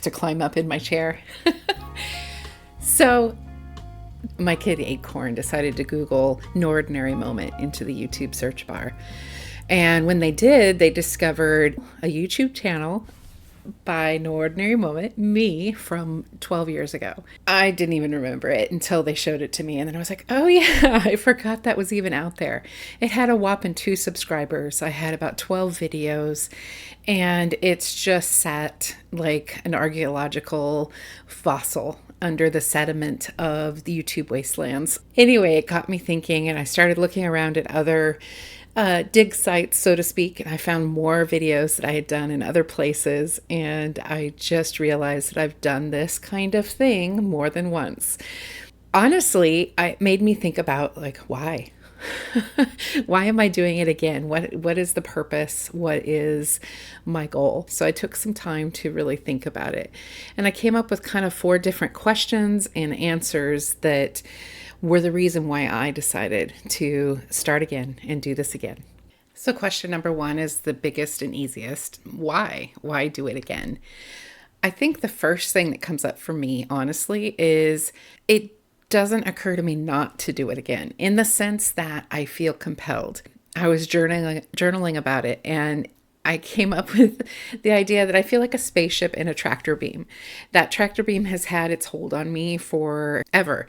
have to climb up in my chair. So my kid Acorn decided to Google "Nordinary Moment" into the YouTube search bar. And when they did, they discovered a YouTube channel by No Ordinary Moment, me, from 12 years ago. I didn't even remember it until they showed it to me. And then I was like, oh yeah, I forgot that was even out there. It had a whopping 2 subscribers. I had about 12 videos, and it's just sat like an archaeological fossil under the sediment of the YouTube wastelands. Anyway, it got me thinking, and I started looking around at other dig sites, so to speak, and I found more videos that I had done in other places, and I just realized that I've done this kind of thing more than once. Honestly, it made me think about, like, why? Why am I doing it again? What is the purpose? What is my goal? So I took some time to really think about it, and I came up with kind of 4 different questions and answers that were the reason why I decided to start again and do this again. So question number 1 is the biggest and easiest. Why? Why do it again? I think the first thing that comes up for me, honestly, is it doesn't occur to me not to do it again, in the sense that I feel compelled. I was journaling about it, and I came up with the idea that I feel like a spaceship in a tractor beam. That tractor beam has had its hold on me forever.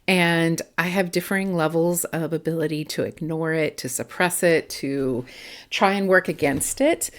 And I have differing levels of ability to ignore it, to suppress it, to try and work against it.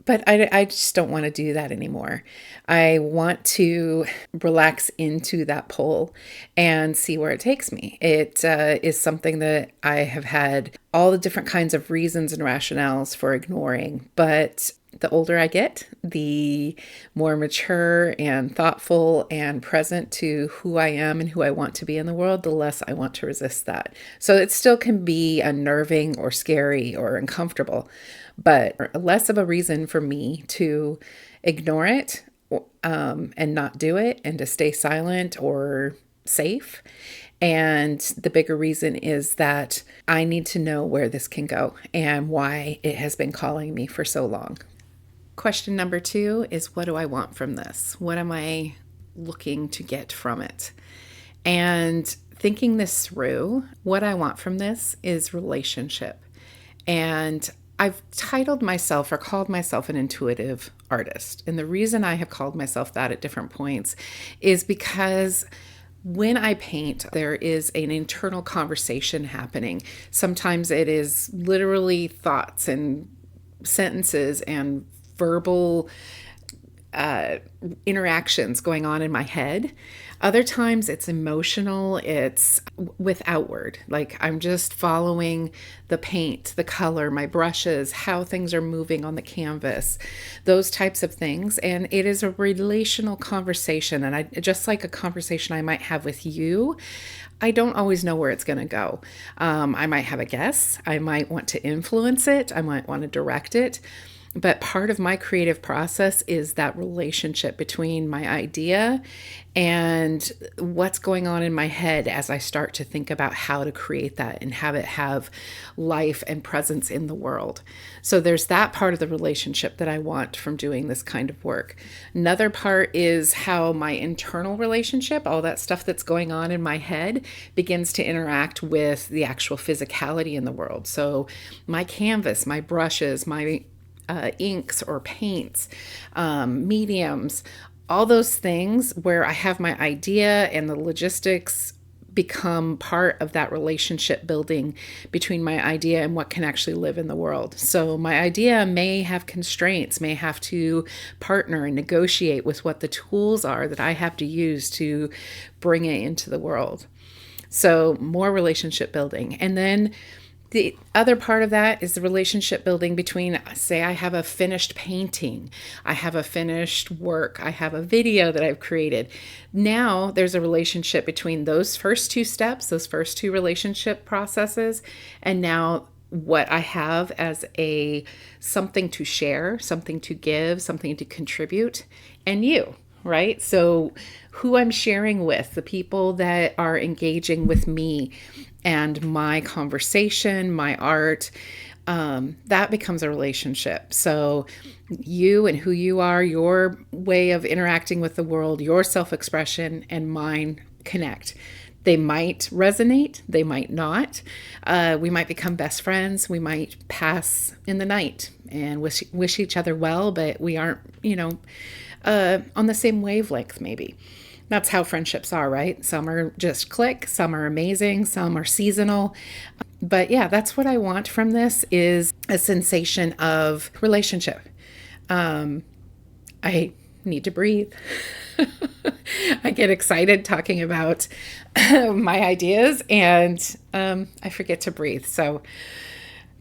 But I just don't want to do that anymore. I want to relax into that pull and see where it takes me. It is something that I have had all the different kinds of reasons and rationales for ignoring. But the older I get, the more mature and thoughtful and present to who I am and who I want to be in the world, the less I want to resist that. So it still can be unnerving or scary or uncomfortable, but less of a reason for me to ignore it and not do it, and to stay silent or safe. And the bigger reason is that I need to know where this can go and why it has been calling me for so long. Question number 2 is, what do I want from this? What am I looking to get from it? And thinking this through, what I want from this is relationship. And I've titled myself or called myself an intuitive artist. And the reason I have called myself that at different points is because when I paint, there is an internal conversation happening. Sometimes it is literally thoughts and sentences and verbal interactions going on in my head. Other times it's emotional, it's with outward, like I'm just following the paint, the color, my brushes, how things are moving on the canvas, those types of things. And it is a relational conversation. And just like a conversation I might have with you, I don't always know where it's going to go. I might have a guess. I might want to influence it. I might want to direct it. But part of my creative process is that relationship between my idea and what's going on in my head as I start to think about how to create that and have it have life and presence in the world. So there's that part of the relationship that I want from doing this kind of work. Another part is how my internal relationship, all that stuff that's going on in my head, begins to interact with the actual physicality in the world. So my canvas, my brushes, my inks or paints, mediums, all those things where I have my idea and the logistics become part of that relationship building between my idea and what can actually live in the world. So my idea may have constraints, may have to partner and negotiate with what the tools are that I have to use to bring it into the world. So more relationship building. And then the other part of that is the relationship building between, say, I have a finished painting, I have a finished work, I have a video that I've created. Now there's a relationship between those first 2 steps, those first 2 relationship processes, and now what I have as something to share, something to give, something to contribute, and you. Right? So who I'm sharing with, the people that are engaging with me and my conversation, my art, that becomes a relationship. So you and who you are, your way of interacting with the world, your self-expression and mine connect. They might resonate, they might not. We might become best friends. We might pass in the night and wish each other well, but we aren't, on the same wavelength maybe. That's how friendships are, right? Some are just click, some are amazing, some are seasonal. But yeah, that's what I want from this, is a sensation of relationship. I need to breathe. I get excited talking about my ideas, and I forget to breathe. So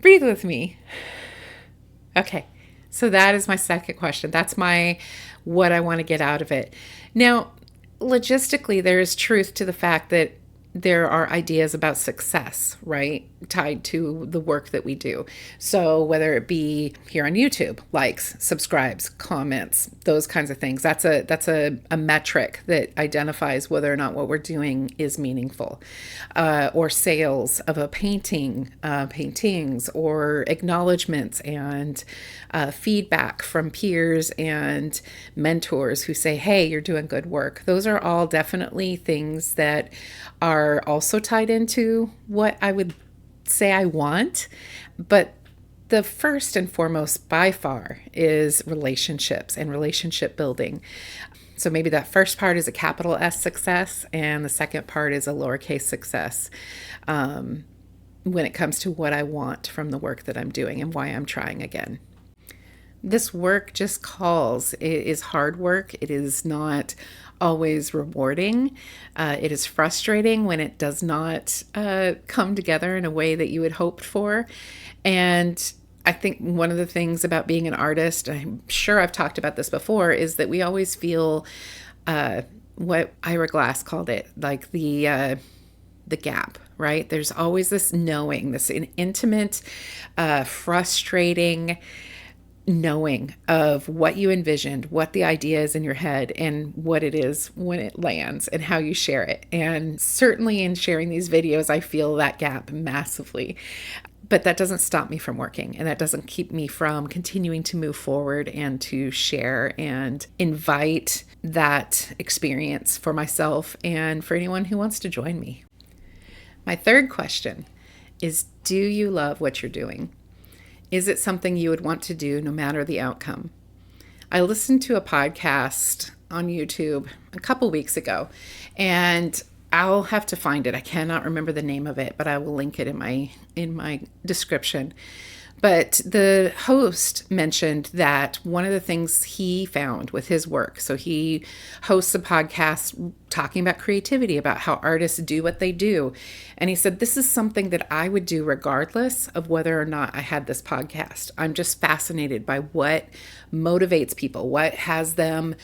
breathe with me. Okay. So that is my second question. That's what I want to get out of it. Now, logistically, there is truth to the fact that there are ideas about success, right, tied to the work that we do. So whether it be here on YouTube, likes, subscribes, comments, those kinds of things, that's a metric that identifies whether or not what we're doing is meaningful. Or sales of a paintings, or acknowledgments and feedback from peers and mentors who say, hey, you're doing good work. Those are all definitely things that are also tied into what I would say I want. But the first and foremost by far is relationships and relationship building. So maybe that first part is a capital S success, and the second part is a lowercase success when it comes to what I want from the work that I'm doing and why I'm trying again. This work just calls. It is hard work. It is not always rewarding. It is frustrating when it does not come together in a way that you had hoped for. And I think one of the things about being an artist, I'm sure I've talked about this before, is that we always feel what Ira Glass called it, like the gap, right? There's always this knowing, this intimate, frustrating knowing of what you envisioned, what the idea is in your head, and what it is when it lands, and how you share it. And certainly in sharing these videos, I feel that gap massively. But that doesn't stop me from working, and that doesn't keep me from continuing to move forward and to share and invite that experience for myself and for anyone who wants to join me. My third question is, do you love what you're doing? Is it something you would want to do no matter the outcome? I listened to a podcast on YouTube a couple weeks ago, and I'll have to find it. I cannot remember the name of it, but I will link it in my description. But the host mentioned that one of the things he found with his work, so he hosts a podcast talking about creativity, about how artists do what they do. And he said, this is something that I would do regardless of whether or not I had this podcast. I'm just fascinated by what motivates people, what has them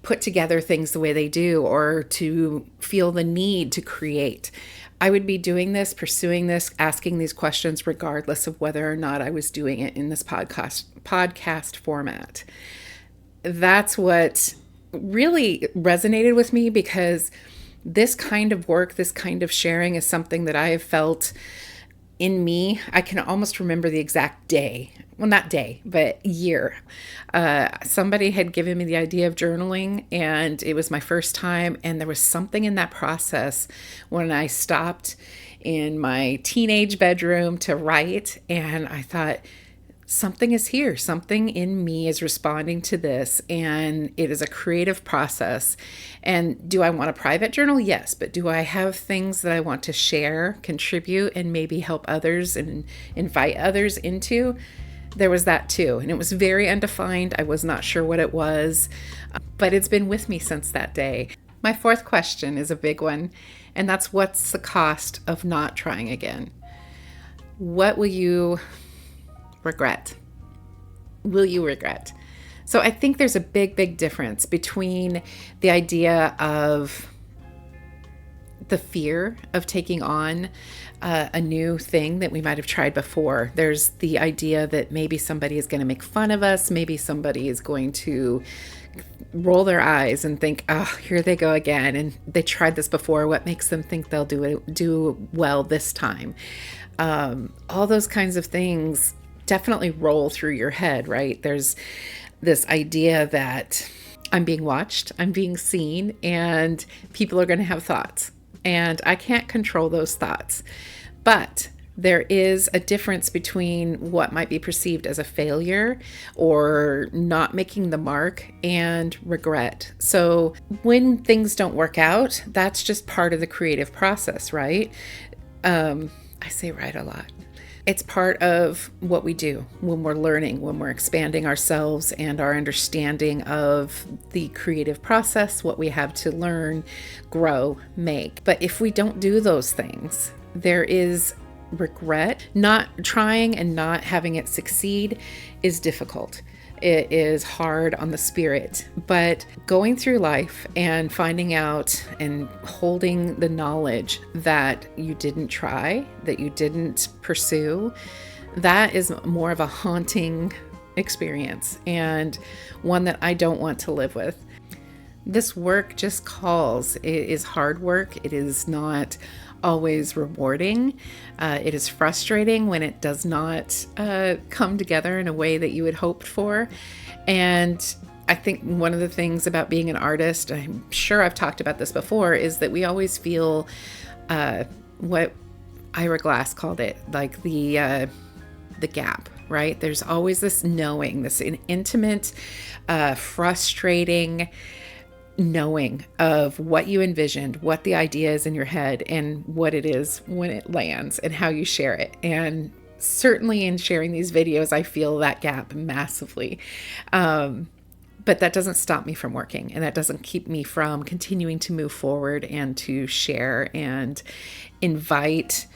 put together things the way they do, or to feel the need to create. I would be doing this, pursuing this, asking these questions regardless of whether or not I was doing it in this podcast format. That's what really resonated with me, because this kind of work, this kind of sharing is something that I have felt in me. I can almost remember the exact day. Well, not day, but year. Somebody had given me the idea of journaling, and it was my first time. And there was something in that process when I stopped in my teenage bedroom to write, and I thought, something is here. Something in me is responding to this, and it is a creative process. And do I want a private journal? Yes. But do I have things that I want to share, contribute, and maybe help others and invite others into? There was that too. And it was very undefined. I was not sure what it was, but it's been with me since that day. My fourth question is a big one, and that's, what's the cost of not trying again? What will you regret? Will you regret? So I think there's a big, big difference between the idea of the fear of taking on a new thing that we might have tried before. There's the idea that maybe somebody is going to make fun of us. Maybe somebody is going to roll their eyes and think, oh, here they go again. And they tried this before. What makes them think they'll do well this time? All those kinds of things definitely roll through your head, right? There's this idea that I'm being watched, I'm being seen, and people are going to have thoughts. And I can't control those thoughts. But there is a difference between what might be perceived as a failure or not making the mark and regret. So when things don't work out, that's just part of the creative process, right? I say right a lot. It's part of what we do when we're learning, when we're expanding ourselves and our understanding of the creative process, what we have to learn, grow, make. But if we don't do those things, there is regret. Not trying and not having it succeed is difficult. It is hard on the spirit, but going through life and finding out and holding the knowledge that you didn't try, that you didn't pursue, that is more of a haunting experience and one that I don't want to live with. This work just calls. It is hard work. It is not always rewarding. It is frustrating when it does not come together in a way that you had hoped for. And I think one of the things about being an artist, I'm sure I've talked about this before, is that we always feel what Ira Glass called it, like the gap, right? There's always this knowing, this intimate, frustrating knowing of what you envisioned, what the idea is in your head, and what it is when it lands and how you share it. And certainly in sharing these videos, I feel that gap massively. But that doesn't stop me from working, and that doesn't keep me from continuing to move forward and to share and invite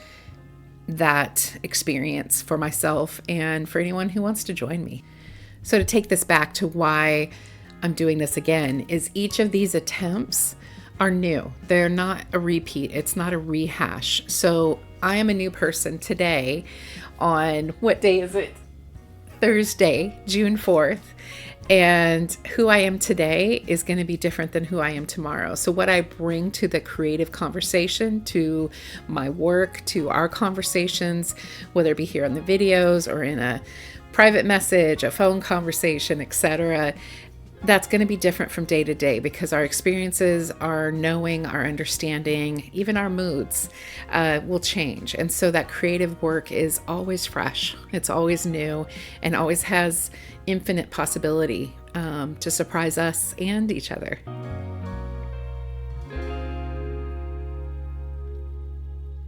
that experience for myself and for anyone who wants to join me. So to take this back to why I'm doing this again, is each of these attempts are new. They're not a repeat. It's not a rehash. So I am a new person today on, what day is it? Thursday, June 4th. And who I am today is going to be different than who I am tomorrow. So what I bring to the creative conversation, to my work, to our conversations, whether it be here on the videos or in a private message, a phone conversation, etc., that's going to be different from day to day because our experiences, our knowing, our understanding, even our moods will change. And so that creative work is always fresh. It's always new and always has infinite possibility to surprise us and each other.